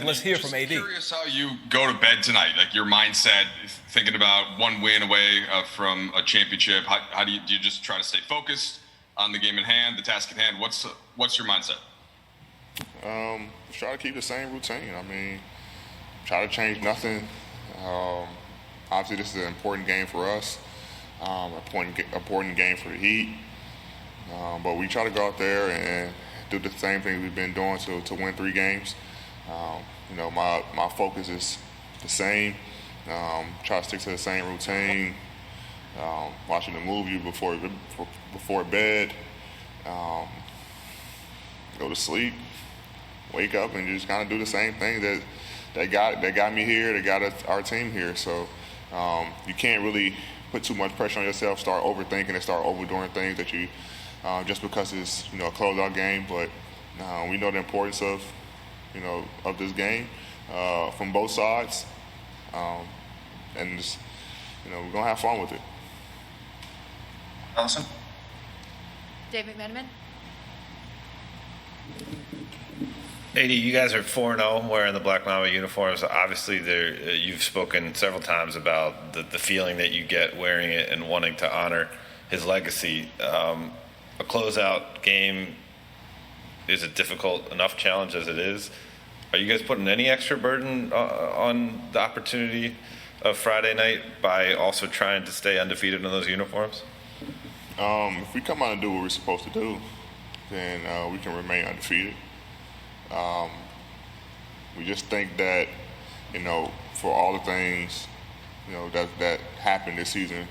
Let's hear from AD. Curious how you go to bed tonight, like your mindset, thinking about one win away from a championship. How do you just try to stay focused on the game at hand, the task at hand? What's your mindset? Try to keep the same routine. I mean, try to change nothing. Obviously, this is an important game for us. Important game for the Heat. But we try to go out there and do the same thing we've been doing to win 3 games. My focus is the same. Try to stick to the same routine. Watching the movie before bed. Go to sleep. Wake up and just kind of do the same thing that got me here. That got our team here. So you can't really put too much pressure on yourself. Start overthinking and start overdoing things that you just because it's a closeout game. But we know the importance of this game from both sides, and just, we're gonna have fun with it. Allison? Dave McMenamin? AD, you guys are 4-0 wearing the Black Mamba uniforms. Obviously, you've spoken several times about the feeling that you get wearing it and wanting to honor his legacy. A closeout game is a difficult enough challenge as it is. Are you guys putting any extra burden on the opportunity of Friday night by also trying to stay undefeated in those uniforms? If we come out and do what we're supposed to do, then we can remain undefeated. We just think that, for all the things, that happened this season,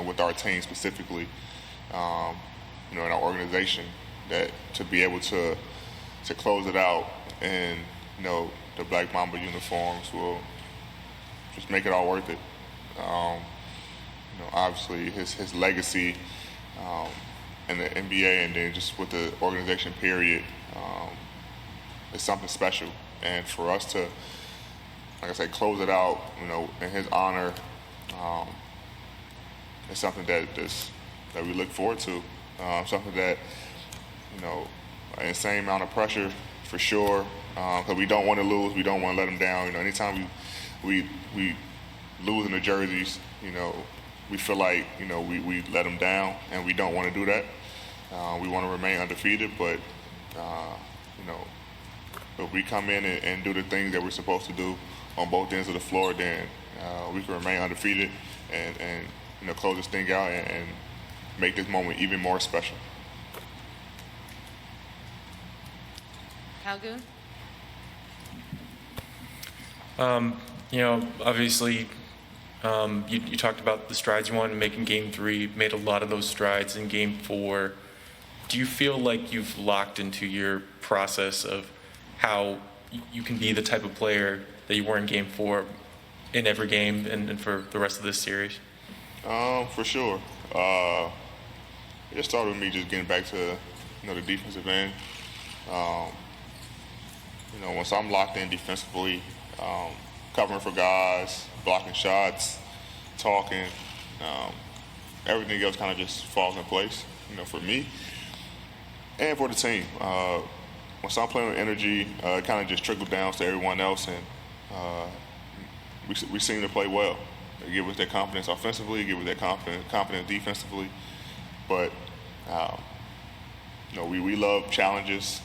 with our team specifically, in our organization, that to be able to close it out and, the Black Mamba uniforms will just make it all worth it. Obviously his legacy in the NBA and then just with the organization period, is something special. And for us to, like I said, close it out, in his honor, it's something that we look forward to. Something that, an insane amount of pressure for sure, because we don't want to lose. We don't want to let them down. Anytime we lose in the jerseys, we feel like, we let them down, and we don't want to do that. We want to remain undefeated, but, if we come in and do the things that we're supposed to do on both ends of the floor, then we can remain undefeated and close this thing out and make this moment even more special. Kyle Goon? Obviously, you talked about the strides you wanted to make in Game 3, made a lot of those strides in Game 4. Do you feel like you've locked into your process of how you can be the type of player that you were in Game 4 in every game and for the rest of this series? For sure. It started with me just getting back to, the defensive end. Once I'm locked in defensively, covering for guys, blocking shots, talking, everything else kind of just falls in place, for me and for the team. Once I'm playing with energy, it kind of just trickles down to everyone else, and we seem to play well. They give us that confidence offensively, give us that confidence defensively. But, we love challenges.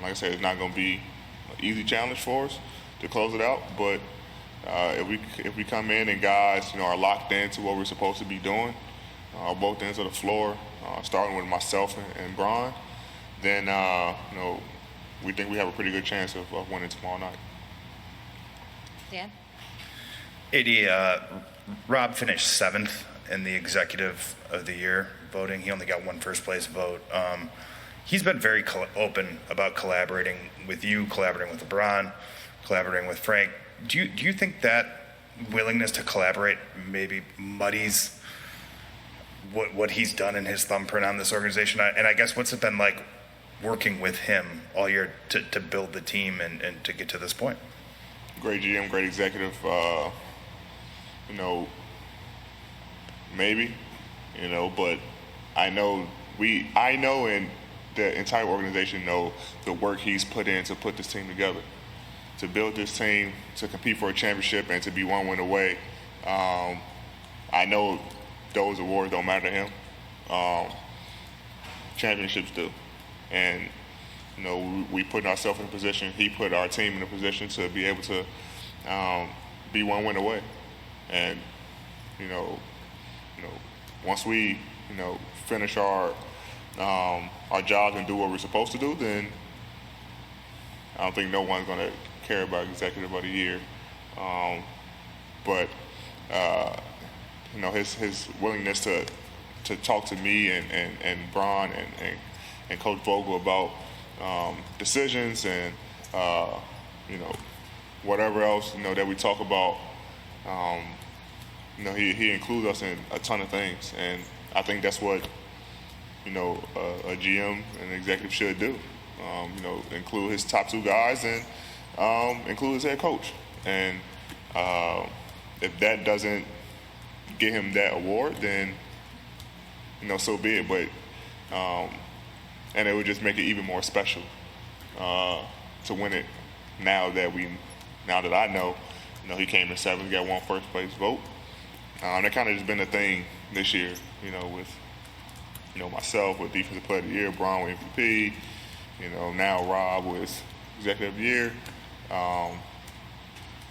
Like I said, it's not going to be an easy challenge for us to close it out. But if we come in and guys, are locked into what we're supposed to be doing, both ends of the floor, starting with myself and Bron, then, we think we have a pretty good chance of winning tomorrow night. Dan? AD, Rob finished 7th in the Executive of the Year voting. He only got one first place vote. He's been very open about collaborating with you, collaborating with LeBron, collaborating with Frank. Do you think that willingness to collaborate maybe muddies what he's done in his thumbprint on this organization? And I guess what's it been like working with him all year to build the team and to get to this point? Great GM, great executive. Maybe, but I know and the entire organization know the work he's put in to put this team together. to build this team to compete for a championship and to be one win away. I know those awards don't matter to him. Championships do. And, you know, we put ourselves in a position, he put our team in a position to be able to be one win away. And, you know, once we, finish our jobs and do what we're supposed to do, then I don't think no one's going to care about Executive of the Year. But his willingness to talk to me and Bron and Coach Vogel about decisions and whatever else that we talk about. He includes us in a ton of things, and I think that's what a GM and an executive should do. Include his top two guys and include his head coach. And if that doesn't get him that award, then so be it. But and it would just make it even more special to win it. Now that I know, he came in seventh, got one first place vote. That kind of just been a thing this year, with myself with Defensive Player of the Year, Bron with MVP, now Rob with Executive of the Year.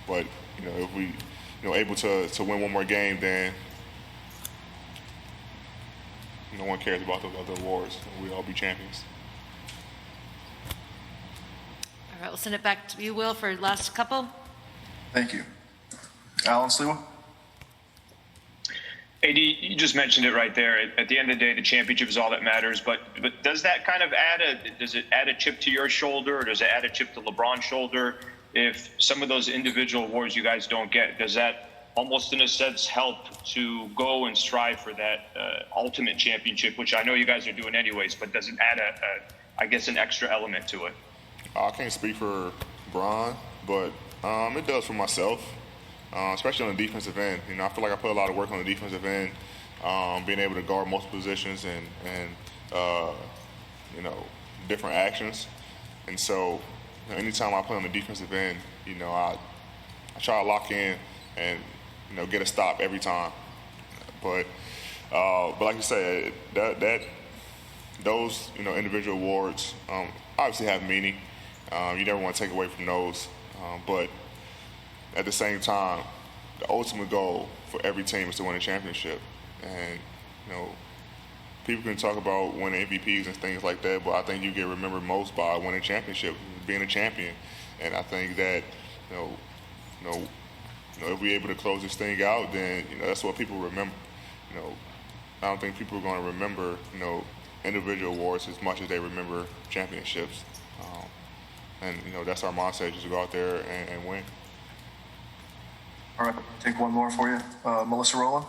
But if we able to win one more game, then no one cares about those other awards. We all be champions. All right, we'll send it back to you, Will, for last couple. Thank you. Alan Sliwa? AD, you just mentioned it right there. At the end of the day, the championship is all that matters. But does that kind of does it add a chip to your shoulder, or does it add a chip to LeBron's shoulder? If some of those individual awards you guys don't get, does that almost in a sense help to go and strive for that ultimate championship, which I know you guys are doing anyways, but does it add an extra element to it? I can't speak for Bron, but it does for myself. Especially on the defensive end. I feel like I put a lot of work on the defensive end, being able to guard multiple positions and different actions. And so anytime I play on the defensive end, I try to lock in and, get a stop every time. But like you said, those, individual awards obviously have meaning. You never want to take away from those. But at the same time, the ultimate goal for every team is to win a championship. And, people can talk about winning MVPs and things like that, but I think you get remembered most by winning championships, being a champion. And I think that, if we're able to close this thing out, then, that's what people remember. I don't think people are going to remember, individual awards as much as they remember championships. And, that's our mindset, just to go out there and win. All right, take one more for you. Melissa Rowland?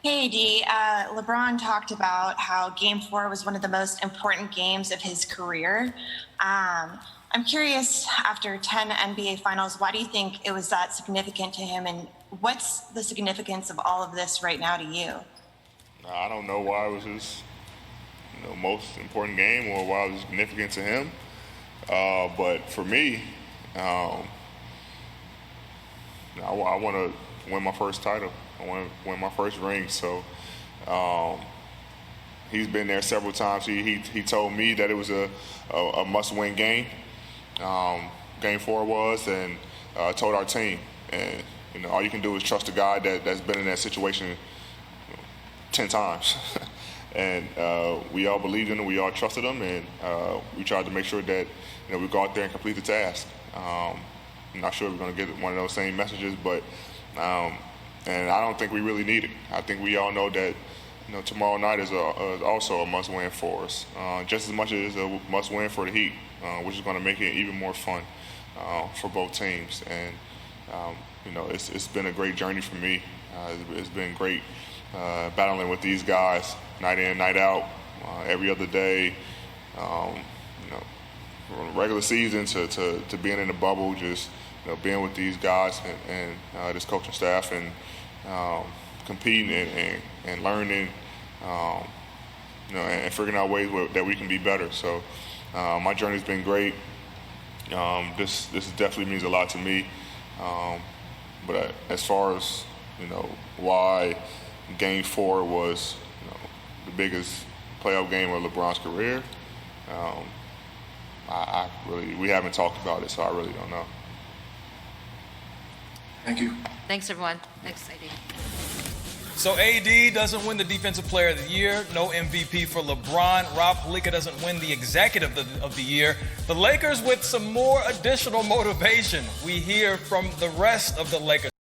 Hey, D. LeBron talked about how Game 4 was one of the most important games of his career. I'm curious, after 10 NBA Finals, why do you think it was that significant to him, and what's the significance of all of this right now to you? I don't know why it was his most important game or why it was significant to him. But for me, I want to win my first title. I want to win my first ring. So he's been there several times. He told me that it was a must-win game. Game 4 was, and told our team. And all you can do is trust a guy that's been in that situation 10 times. And we all believed in him. We all trusted him, and we tried to make sure that we go out there and complete the task. I'm not sure we're going to get one of those same messages, but and I don't think we really need it. I think we all know that tomorrow night is also a must-win for us, just as much as a must-win for the Heat, which is going to make it even more fun for both teams. And it's been a great journey for me. It's been great battling with these guys night in, night out, every other day. From regular season to being in the bubble, just being with these guys and this coaching staff and competing and learning, and figuring out ways that we can be better. So my journey's been great. This definitely means a lot to me. But as far as why Game 4 was the biggest playoff game of LeBron's career, we haven't talked about it, so I really don't know. Thank you. Thanks, everyone. Thanks, AD. So AD doesn't win the Defensive Player of the Year. No MVP for LeBron. Rob Pelinka doesn't win the Executive of the Year. The Lakers with some more additional motivation. We hear from the rest of the Lakers.